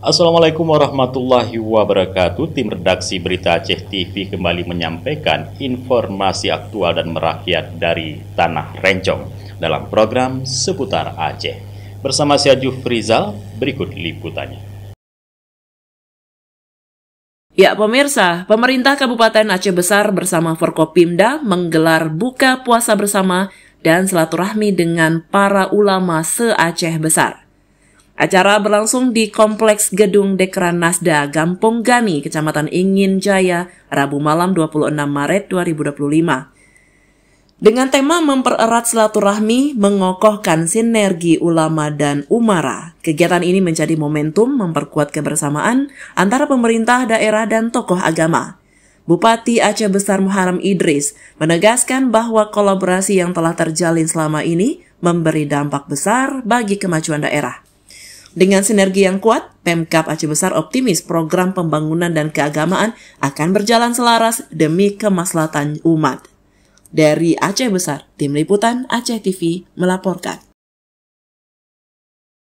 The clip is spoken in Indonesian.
Assalamualaikum warahmatullahi wabarakatuh. Tim redaksi Berita Aceh TV kembali menyampaikan informasi aktual dan merakyat dari Tanah Rencong dalam program Seputar Aceh. Bersama saya Jufrizal, berikut liputannya. Ya pemirsa, pemerintah Kabupaten Aceh Besar bersama Forkopimda menggelar buka puasa bersama dan silaturahmi dengan para ulama se-Aceh Besar. Acara berlangsung di Kompleks Gedung Dekran Nasda, Gampong Gani, Kecamatan Ingin Jaya, Rabu malam 26 Maret 2025. Dengan tema mempererat silaturahmi, mengokohkan sinergi ulama dan umara, kegiatan ini menjadi momentum memperkuat kebersamaan antara pemerintah daerah dan tokoh agama. Bupati Aceh Besar Muharram Idris menegaskan bahwa kolaborasi yang telah terjalin selama ini memberi dampak besar bagi kemajuan daerah. Dengan sinergi yang kuat, Pemkab Aceh Besar optimis program pembangunan dan keagamaan akan berjalan selaras demi kemaslahatan umat. Dari Aceh Besar, Tim Liputan Aceh TV melaporkan.